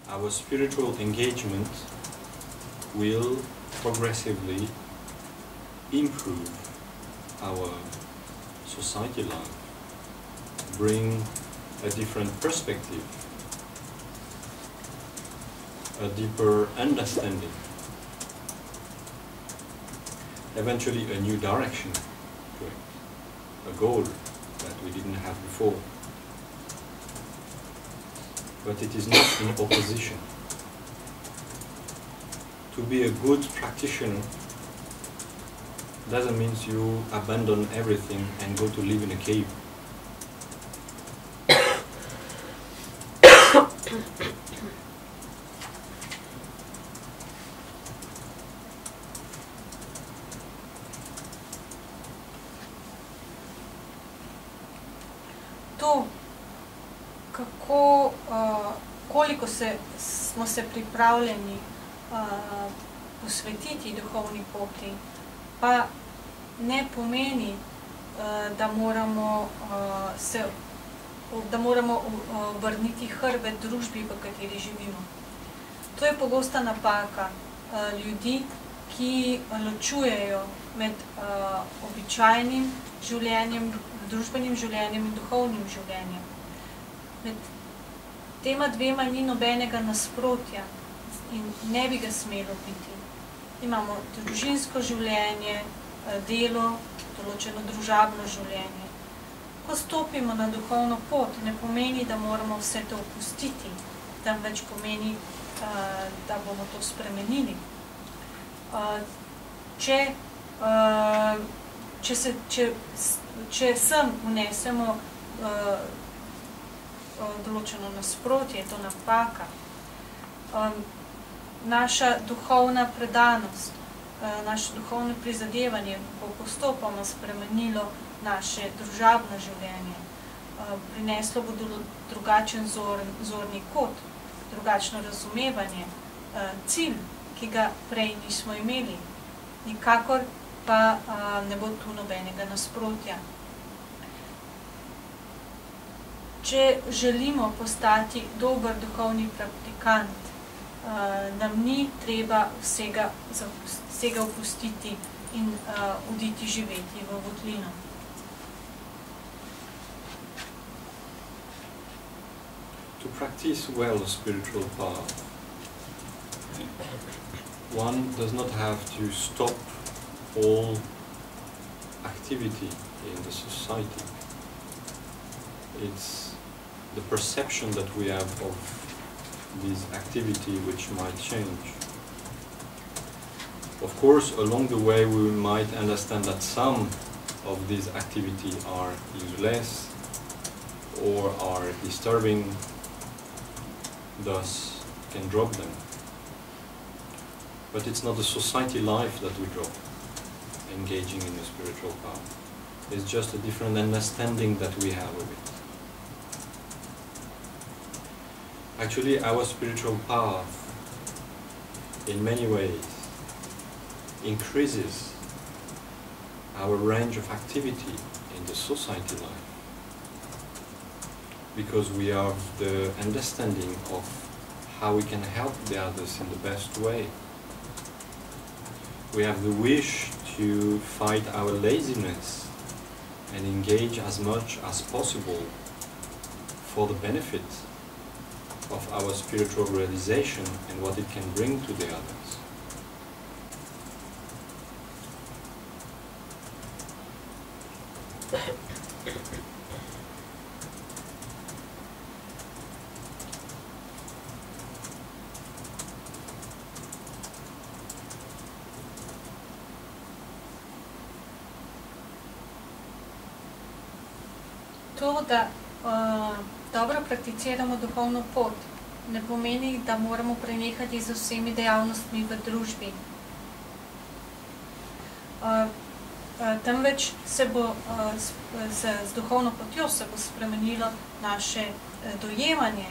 our spiritual engagement will progressively improve our society life, bring a different perspective, a deeper understanding, eventually a new direction to it, a goal that we didn't have before. But it is not in opposition. To be a good practitioner doesn't mean you abandon everything and go to live in a cave. To, koliko smo se pripravljeni posvetiti duhovni poti, pa ne pomeni, da moramo obrniti hrbet družbi, v kateri živimo. To je pogosta napaka ljudi, ki ločujejo med običajnim življenjem, družbenim življenjem in duhovnim življenjem. Med tema dvema ni nobenega nasprotja in ne bi ga smelo biti. Imamo družinsko življenje, delo, določeno družabno življenje. Ko stopimo na duhovno pot, ne pomeni, da moramo vse to opustiti, temveč pomeni, da bomo to spremenili. Če sem vnesemo določeno nasprotje, je to napaka. Naša duhovna predanost, naše duhovno prizadevanje bo postopoma spremenilo naše družabno življenje. Prineslo bo drugačen zorni kot, drugačno razumevanje, cilj, ki ga prej nismo imeli. Nikakor pa ne bo tu nobenega nasprotja. Če želimo postati dober duhovni praktikant, nam ni treba vsega opustiti in oditi živeti v votlino. To practice well the spiritual path, one does not have to stop all activity in the society. It's the perception that we have of this activity which might change. Of course, along the way we might understand that some of these activities are useless or are disturbing, thus can drop them. But it's not the society life that we drop, engaging in the spiritual path. It's just a different understanding that we have of it. Actually, our spiritual path, in many ways, increases our range of activity in the society life, because we have the understanding of how we can help the others in the best way. We have the wish to fight our laziness and engage as much as possible for the benefit of our spiritual realization and what it can bring to the others. To, da dobro prakticiramo duhovno pot, ne pomeni, da moramo prenehati z vsemi dejavnostmi v družbi. Temveč se bo z duhovno potjo se bo spremenilo naše dojemanje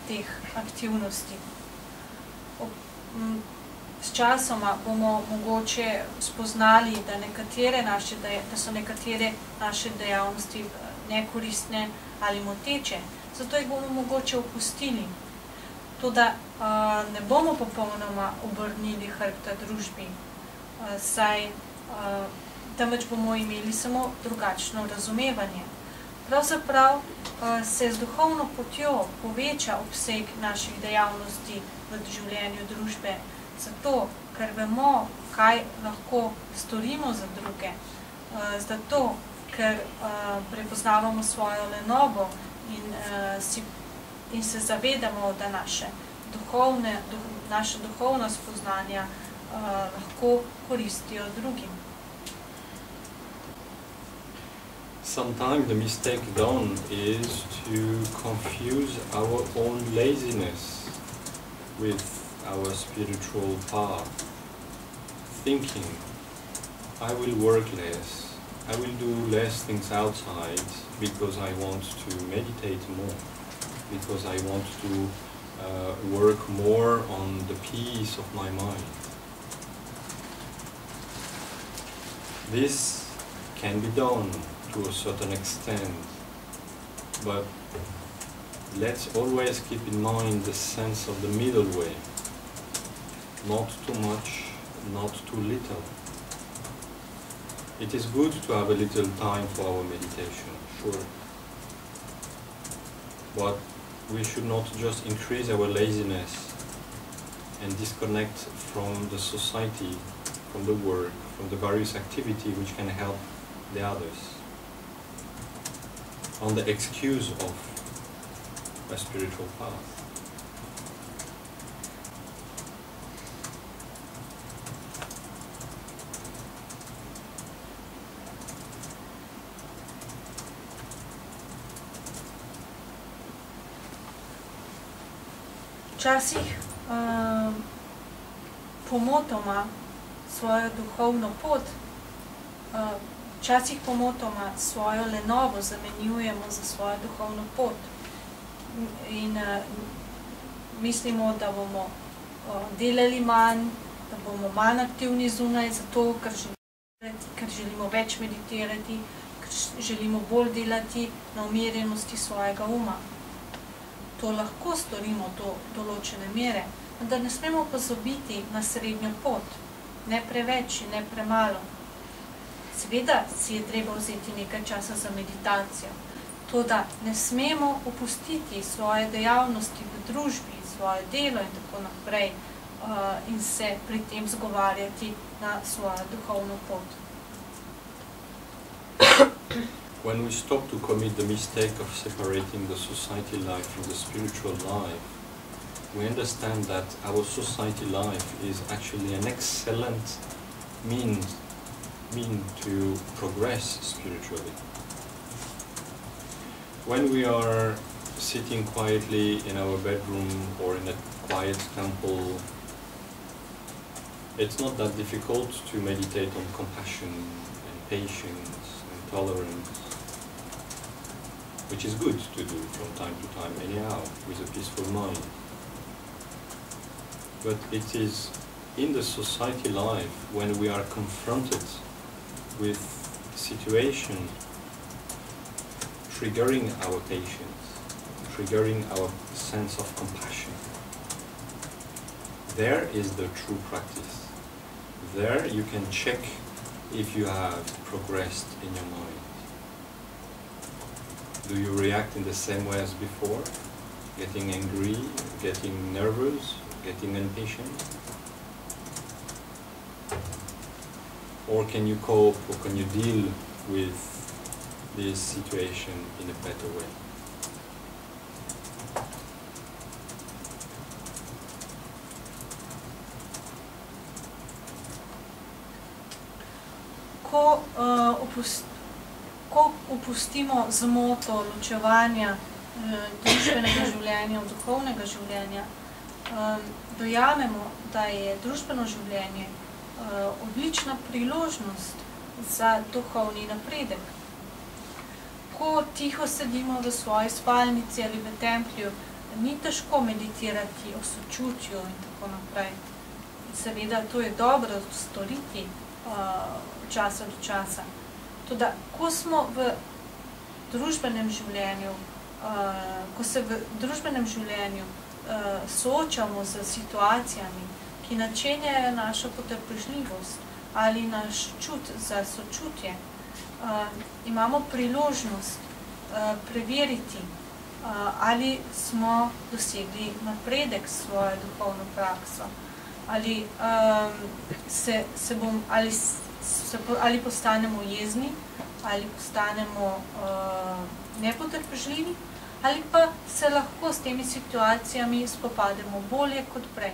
teh aktivnosti. S časoma bomo mogoče spoznali, da so nekatere naše dejavnosti nekoristne ali moteče. zato jih bomo mogoče opustili. Toda ne bomo popolnoma obrnili hrbta družbi, temveč bomo imeli samo drugačno razumevanje. Pravzaprav se z duhovno potjo poveča obseg naših dejavnosti v življenju družbe, zato, ker vemo, kaj lahko storimo za druge, zato, ker prepoznavamo svojo lenobo in se zavedamo, da naša duhovna spoznanja lahko koristijo drugim. Sometimes the mistake done is to confuse our own laziness with our spiritual path, thinking, I will work less, I will do less things outside because I want to meditate more, because I want to work more on the peace of my mind. This can be done to a certain extent, but let's always keep in mind the sense of the middle way. Not too much, not too little. It is good to have a little time for our meditation, sure. But we should not just increase our laziness and disconnect from the society, from the work, from the various activities which can help the others, on the excuse of a spiritual path. Včasih pomotoma svojo duhovno pot, včasih pomotoma svojo lenobo zamenjujemo za svojo duhovno pot in mislimo, da bomo delali manj, da bomo manj aktivni zunaj, zato ker želimo več meditirati, ker želimo bolj delati na umirjenosti svojega uma. To lahko storimo do določene mere, vendar ne smemo pozabiti na srednjo pot, ne preveč in ne premalo. Seveda si je treba vzeti nekaj časa za meditacijo, toda ne smemo opustiti svoje dejavnosti v družbi, svoje delo in tako naprej in se pri tem zgovarjati na svojo duhovno pot. When we stop to commit the mistake of separating the society life from the spiritual life, we understand that our society life is actually an excellent mean to progress spiritually. When we are sitting quietly in our bedroom or in a quiet temple, it's not that difficult to meditate on compassion and patience and tolerance, which is good to do from time to time anyhow, with a peaceful mind. But it is in the society life when we are confronted with situations triggering our patience, triggering our sense of compassion. There is the true practice. There you can check if you have progressed in your mind. Do you react in the same way as before? Getting angry, getting nervous, getting impatient? Or can you cope, or can you deal with this situation in a better way? Ko opustimo zmoto ločevanja družbenega življenja od duhovnega življenja, dojamemo, da je družbeno življenje odlična priložnost za duhovni napredek. Ko tiho sedimo v svoji spalnici ali v templju, ni težko meditirati o sočutju in tako naprej. Seveda, to je dobro storiti časa do časa. Toda, ko smo v družbenem življenju, ko se v družbenem življenju soočamo z situacijami, ki načenjajo našo potrpežljivost ali naš čut za sočutje, imamo priložnost preveriti, ali smo dosegli napredek s svojo duhovno prakso, ali postanemo jezni, ali postanemo nepotrpežljivi, ali pa se lahko s temi situacijami spopademo bolje kot prej.